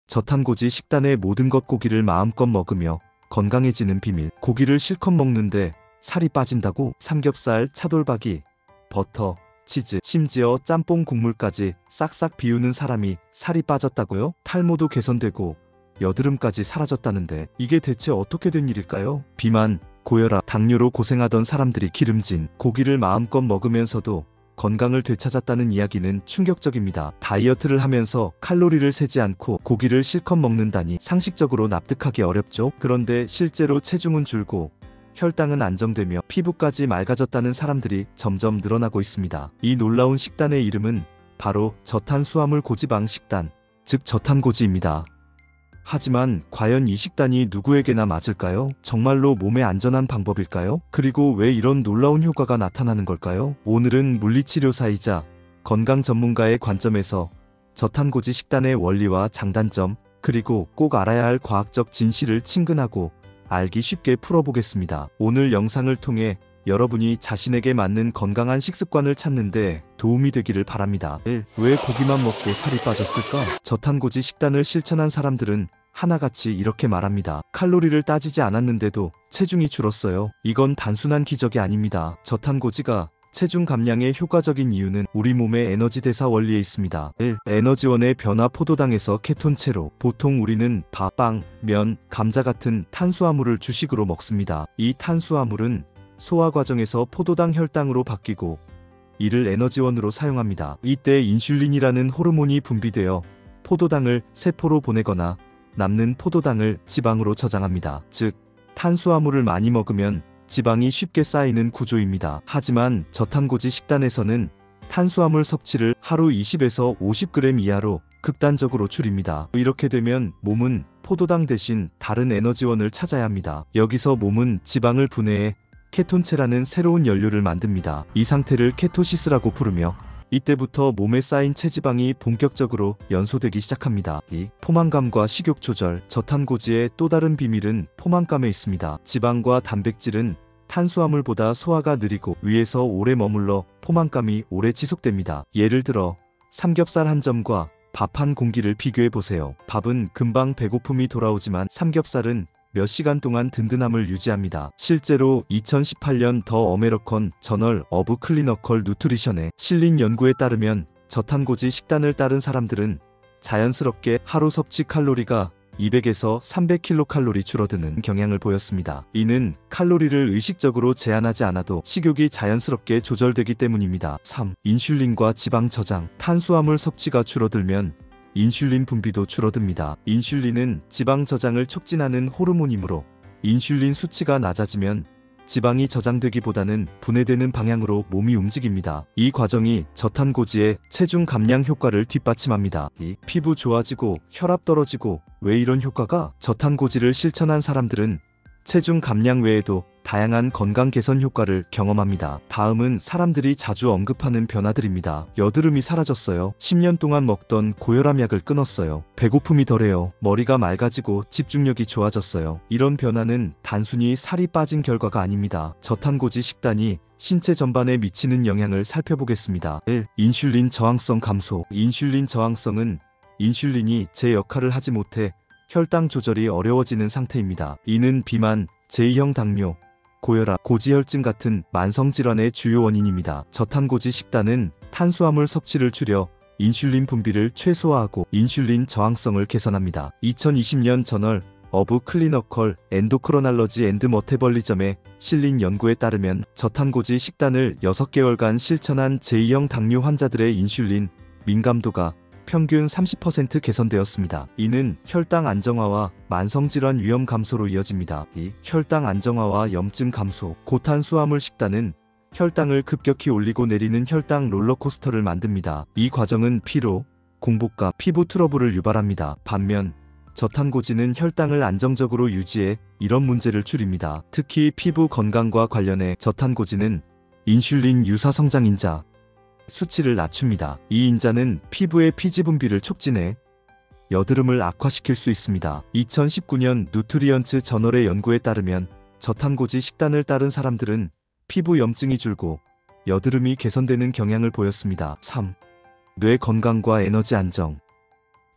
저탄고지 식단의 모든 것 고기를 마음껏 먹으며 건강해지는 비밀. 고기를 실컷 먹는데 살이 빠진다고? 삼겹살, 차돌박이, 버터, 치즈, 심지어 짬뽕 국물까지 싹싹 비우는 사람이 살이 빠졌다고요? 탈모도 개선되고 여드름까지 사라졌다는데 이게 대체 어떻게 된 일일까요? 비만, 고혈압, 당뇨로 고생하던 사람들이 기름진 고기를 마음껏 먹으면서도 건강을 되찾았다는 이야기는 충격적입니다. 다이어트를 하면서 칼로리를 세지 않고 고기를 실컷 먹는다니 상식적으로 납득하기 어렵죠. 그런데 실제로 체중은 줄고 혈당은 안정되며 피부까지 맑아졌다는 사람들이 점점 늘어나고 있습니다. 이 놀라운 식단의 이름은 바로 저탄수화물 고지방 식단, 즉 저탄고지입니다. 하지만 과연 이 식단이 누구에게나 맞을까요? 정말로 몸에 안전한 방법일까요? 그리고 왜 이런 놀라운 효과가 나타나는 걸까요? 오늘은 물리치료사이자 건강 전문가의 관점에서 저탄고지 식단의 원리와 장단점, 그리고 꼭 알아야 할 과학적 진실을 친근하고 알기 쉽게 풀어보겠습니다. 오늘 영상을 통해 여러분이 자신에게 맞는 건강한 식습관을 찾는데 도움이 되기를 바랍니다. 1. 왜 고기만 먹고 살이 빠졌을까? 저탄고지 식단을 실천한 사람들은 하나같이 이렇게 말합니다. 칼로리를 따지지 않았는데도 체중이 줄었어요. 이건 단순한 기적이 아닙니다. 저탄고지가 체중 감량에 효과적인 이유는 우리 몸의 에너지 대사 원리에 있습니다. 1. 에너지원의 변화. 포도당에서 케톤체로. 보통 우리는 밥, 빵, 면, 감자 같은 탄수화물을 주식으로 먹습니다. 이 탄수화물은 소화 과정에서 포도당 혈당으로 바뀌고 이를 에너지원으로 사용합니다. 이때 인슐린이라는 호르몬이 분비되어 포도당을 세포로 보내거나 남는 포도당을 지방으로 저장합니다. 즉, 탄수화물을 많이 먹으면 지방이 쉽게 쌓이는 구조입니다. 하지만 저탄고지 식단에서는 탄수화물 섭취를 하루 20에서 50g 이하로 극단적으로 줄입니다. 이렇게 되면 몸은 포도당 대신 다른 에너지원을 찾아야 합니다. 여기서 몸은 지방을 분해해 케톤체라는 새로운 연료를 만듭니다. 이 상태를 케토시스라고 부르며 이때부터 몸에 쌓인 체지방이 본격적으로 연소되기 시작합니다. 2. 포만감과 식욕 조절. 저탄고지의 또 다른 비밀은 포만감에 있습니다. 지방과 단백질은 탄수화물보다 소화가 느리고 위에서 오래 머물러 포만감이 오래 지속됩니다. 예를 들어 삼겹살 한 점과 밥 한 공기를 비교해 보세요. 밥은 금방 배고픔이 돌아오지만 삼겹살은 몇 시간 동안 든든함을 유지합니다. 실제로 2018년 더 어메리컨 저널 오브 클리니컬 누트리션에 실린 연구에 따르면 저탄고지 식단을 따른 사람들은 자연스럽게 하루 섭취 칼로리가 200에서 300kcal 줄어드는 경향을 보였습니다. 이는 칼로리를 의식적으로 제한하지 않아도 식욕이 자연스럽게 조절되기 때문입니다. 3. 인슐린과 지방 저장. 탄수화물 섭취가 줄어들면 인슐린 분비도 줄어듭니다. 인슐린은 지방 저장을 촉진하는 호르몬이므로 인슐린 수치가 낮아지면 지방이 저장되기보다는 분해되는 방향으로 몸이 움직입니다. 이 과정이 저탄고지의 체중 감량 효과를 뒷받침합니다. 2. 피부 좋아지고 혈압 떨어지고. 왜 이런 효과가? 저탄고지를 실천한 사람들은 체중 감량 외에도 다양한 건강 개선 효과를 경험합니다. 다음은 사람들이 자주 언급하는 변화들입니다. 여드름이 사라졌어요. 10년 동안 먹던 고혈압 약을 끊었어요. 배고픔이 덜해요. 머리가 맑아지고 집중력이 좋아졌어요. 이런 변화는 단순히 살이 빠진 결과가 아닙니다. 저탄고지 식단이 신체 전반에 미치는 영향을 살펴보겠습니다. 1. 인슐린 저항성 감소. 인슐린 저항성은 인슐린이 제 역할을 하지 못해 혈당 조절이 어려워지는 상태입니다. 이는 비만, 제2형 당뇨, 고혈압, 고지혈증 같은 만성질환의 주요 원인입니다. 저탄고지 식단은 탄수화물 섭취를 줄여 인슐린 분비를 최소화하고 인슐린 저항성을 개선합니다. 2020년 저널 오브 클리니컬 엔도크로날러지 앤드 머테벌리즘에 실린 연구에 따르면 저탄고지 식단을 6개월간 실천한 제2형 당뇨 환자들의 인슐린 민감도가 평균 30% 개선되었습니다. 이는 혈당 안정화와 만성질환 위험 감소로 이어집니다. 2. 혈당 안정화와 염증 감소. 고탄수화물 식단은 혈당을 급격히 올리고 내리는 혈당 롤러코스터를 만듭니다. 이 과정은 피로, 공복감, 피부 트러블을 유발합니다. 반면 저탄고지는 혈당을 안정적으로 유지해 이런 문제를 줄입니다. 특히 피부 건강과 관련해 저탄고지는 인슐린 유사 성장인자 수치를 낮춥니다. 이 인자는 피부의 피지 분비를 촉진해 여드름을 악화시킬 수 있습니다. 2019년 누트리언츠 저널의 연구에 따르면 저탄고지 식단을 따른 사람들은 피부 염증이 줄고 여드름이 개선되는 경향을 보였습니다. 3. 뇌 건강과 에너지 안정.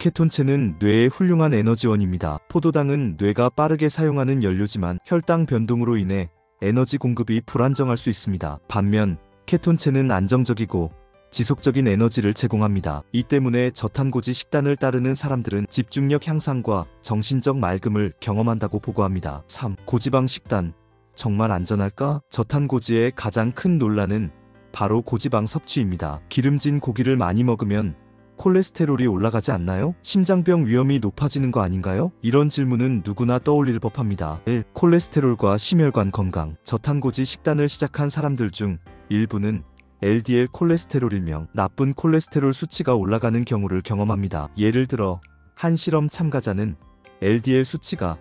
케톤체는 뇌의 훌륭한 에너지원입니다. 포도당은 뇌가 빠르게 사용하는 연료지만 혈당 변동으로 인해 에너지 공급이 불안정할 수 있습니다. 반면 케톤체는 안정적이고 지속적인 에너지를 제공합니다. 이 때문에 저탄고지 식단을 따르는 사람들은 집중력 향상과 정신적 맑음을 경험한다고 보고합니다. 3. 고지방 식단. 정말 안전할까? 저탄고지의 가장 큰 논란은 바로 고지방 섭취입니다. 기름진 고기를 많이 먹으면 콜레스테롤이 올라가지 않나요? 심장병 위험이 높아지는 거 아닌가요? 이런 질문은 누구나 떠올릴 법합니다. 1. 콜레스테롤과 심혈관 건강. 저탄고지 식단을 시작한 사람들 중 일부는 LDL 콜레스테롤 일명 나쁜 콜레스테롤 수치가 올라가는 경우를 경험합니다. 예를 들어 한 실험 참가자는 LDL 수치가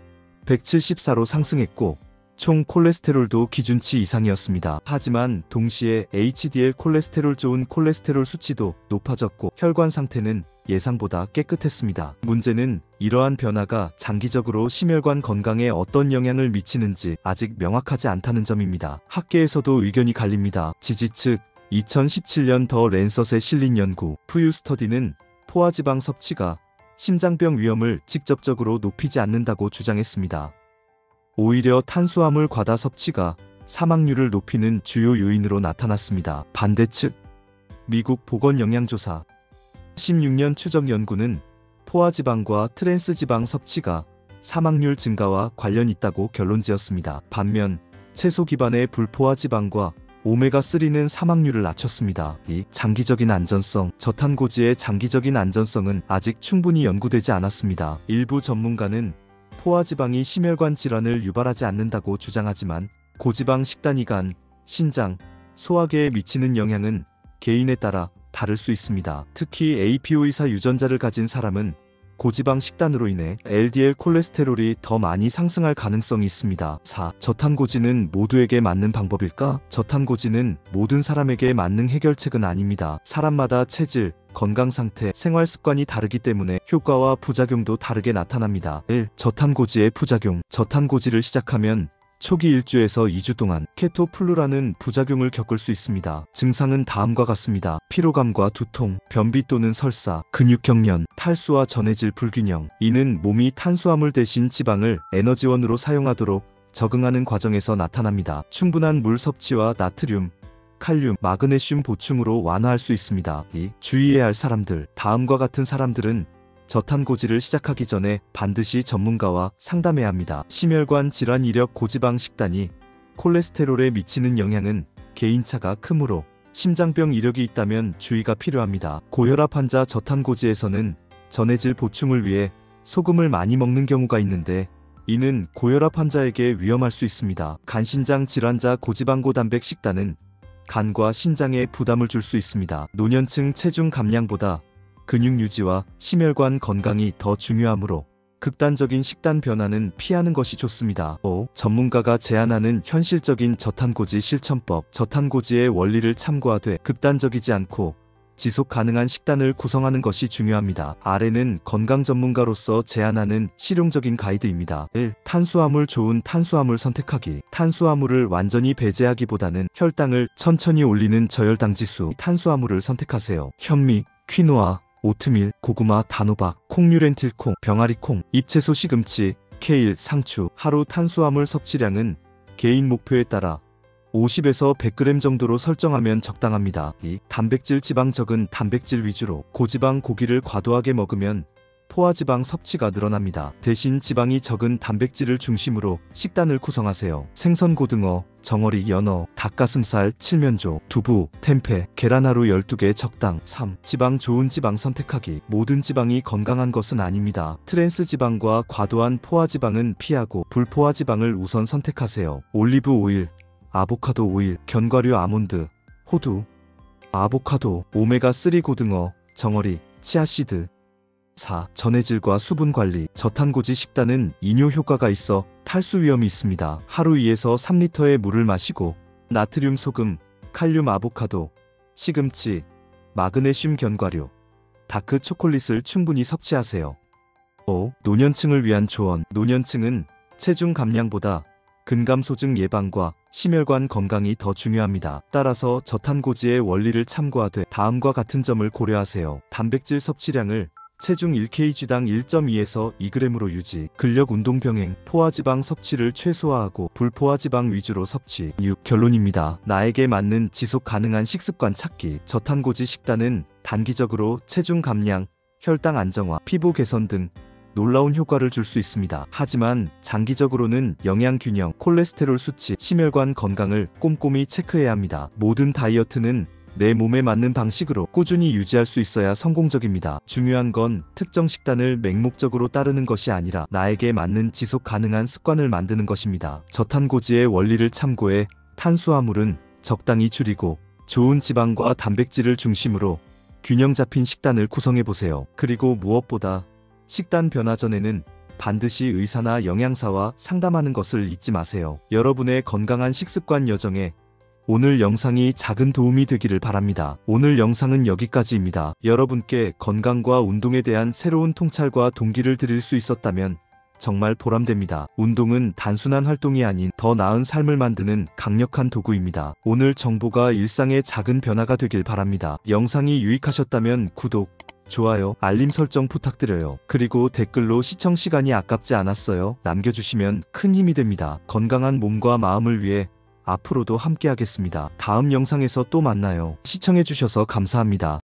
174로 상승했고 총 콜레스테롤도 기준치 이상이었습니다. 하지만 동시에 HDL 콜레스테롤 좋은 콜레스테롤 수치도 높아졌고 혈관 상태는 예상보다 깨끗했습니다. 문제는 이러한 변화가 장기적으로 심혈관 건강에 어떤 영향을 미치는지 아직 명확하지 않다는 점입니다. 학계에서도 의견이 갈립니다. 지지 측 2017년 더 랜서스에 실린 연구 푸유 스터디는 포화지방 섭취가 심장병 위험을 직접적으로 높이지 않는다고 주장했습니다. 오히려 탄수화물 과다 섭취가 사망률을 높이는 주요 요인으로 나타났습니다. 반대측 미국 보건영양조사 16년 추적 연구는 포화지방과 트랜스지방 섭취가 사망률 증가와 관련 있다고 결론지었습니다. 반면 채소 기반의 불포화지방과 오메가3는 사망률을 낮췄습니다. 이 장기적인 안전성. 저탄고지의 장기적인 안전성은 아직 충분히 연구되지 않았습니다. 일부 전문가는 포화지방이 심혈관 질환을 유발하지 않는다고 주장하지만 고지방 식단이 간, 신장, 소화계에 미치는 영향은 개인에 따라 다를 수 있습니다. 특히 APO이사 유전자를 가진 사람은 고지방 식단으로 인해 LDL 콜레스테롤이 더 많이 상승할 가능성이 있습니다. 4. 저탄고지는 모두에게 맞는 방법일까? 저탄고지는 모든 사람에게 맞는 해결책은 아닙니다. 사람마다 체질, 건강 상태, 생활 습관이 다르기 때문에 효과와 부작용도 다르게 나타납니다. 1. 저탄고지의 부작용. 저탄고지를 시작하면 초기 1주에서 2주 동안 케토플루라는 부작용을 겪을 수 있습니다. 증상은 다음과 같습니다. 피로감과 두통, 변비 또는 설사, 근육경련, 탈수와 전해질 불균형. 이는 몸이 탄수화물 대신 지방을 에너지원으로 사용하도록 적응하는 과정에서 나타납니다. 충분한 물 섭취와 나트륨, 칼륨, 마그네슘 보충으로 완화할 수 있습니다. 2. 주의해야 할 사람들. 다음과 같은 사람들은 저탄고지를 시작하기 전에 반드시 전문가와 상담해야 합니다. 심혈관 질환 이력 고지방 식단이 콜레스테롤에 미치는 영향은 개인차가 크므로 심장병 이력이 있다면 주의가 필요합니다. 고혈압 환자 저탄고지에서는 전해질 보충을 위해 소금을 많이 먹는 경우가 있는데 이는 고혈압 환자에게 위험할 수 있습니다. 간신장 질환자 고지방 고단백 식단은 간과 신장에 부담을 줄 수 있습니다. 노년층 체중 감량보다 근육 유지와 심혈관 건강이 더 중요하므로 극단적인 식단 변화는 피하는 것이 좋습니다. 5. 전문가가 제안하는 현실적인 저탄고지 실천법. 저탄고지의 원리를 참고하되 극단적이지 않고 지속 가능한 식단을 구성하는 것이 중요합니다. 아래는 건강 전문가로서 제안하는 실용적인 가이드입니다. 1. 탄수화물 좋은 탄수화물 선택하기. 탄수화물을 완전히 배제하기보다는 혈당을 천천히 올리는 저혈당 지수 탄수화물을 선택하세요. 현미, 퀴노아, 오트밀, 고구마, 단호박, 콩류렌틸콩, 병아리콩, 잎채소 시금치, 케일, 상추. 하루 탄수화물 섭취량은 개인 목표에 따라 50에서 100g 정도로 설정하면 적당합니다. 2. 단백질 지방 적은 단백질 위주로. 고지방 고기를 과도하게 먹으면 포화지방 섭취가 늘어납니다. 대신 지방이 적은 단백질을 중심으로 식단을 구성하세요. 생선, 고등어, 정어리, 연어, 닭가슴살, 칠면조, 두부, 템페, 계란 하루 12개 적당. 3. 지방 좋은 지방 선택하기. 모든 지방이 건강한 것은 아닙니다. 트랜스 지방과 과도한 포화지방은 피하고 불포화지방을 우선 선택하세요. 올리브 오일, 아보카도 오일, 견과류, 아몬드, 호두, 아보카도, 오메가3 고등어, 정어리, 치아씨드. 4. 전해질과 수분 관리. 저탄고지 식단은 이뇨 효과가 있어 탈수 위험이 있습니다. 하루 2에서 3리터의 물을 마시고 나트륨 소금, 칼륨 아보카도, 시금치, 마그네슘 견과류, 다크 초콜릿을 충분히 섭취하세요. 5. 노년층을 위한 조언. 노년층은 체중 감량보다 근감 소증 예방과 심혈관 건강이 더 중요합니다. 따라서 저탄고지의 원리를 참고하되 다음과 같은 점을 고려하세요. 단백질 섭취량을 체중 1kg당 1.2에서 2g으로 유지. 근력 운동 병행. 포화지방 섭취를 최소화하고 불포화지방 위주로 섭취. 6. 결론입니다. 나에게 맞는 지속 가능한 식습관 찾기. 저탄고지 식단은 단기적으로 체중 감량, 혈당 안정화, 피부 개선 등 놀라운 효과를 줄 수 있습니다. 하지만 장기적으로는 영양 균형, 콜레스테롤 수치, 심혈관 건강을 꼼꼼히 체크해야 합니다. 모든 다이어트는 내 몸에 맞는 방식으로 꾸준히 유지할 수 있어야 성공적입니다. 중요한 건 특정 식단을 맹목적으로 따르는 것이 아니라 나에게 맞는 지속 가능한 습관을 만드는 것입니다. 저탄고지의 원리를 참고해 탄수화물은 적당히 줄이고 좋은 지방과 단백질을 중심으로 균형 잡힌 식단을 구성해 보세요. 그리고 무엇보다 식단 변화 전에는 반드시 의사나 영양사와 상담하는 것을 잊지 마세요. 여러분의 건강한 식습관 여정에 오늘 영상이 작은 도움이 되기를 바랍니다. 오늘 영상은 여기까지입니다. 여러분께 건강과 운동에 대한 새로운 통찰과 동기를 드릴 수 있었다면 정말 보람됩니다. 운동은 단순한 활동이 아닌 더 나은 삶을 만드는 강력한 도구입니다. 오늘 정보가 일상의 작은 변화가 되길 바랍니다. 영상이 유익하셨다면 구독, 좋아요, 알림 설정 부탁드려요. 그리고 댓글로 시청 시간이 아깝지 않았어요 남겨주시면 큰 힘이 됩니다. 건강한 몸과 마음을 위해 앞으로도 함께하겠습니다. 다음 영상에서 또 만나요. 시청해주셔서 감사합니다.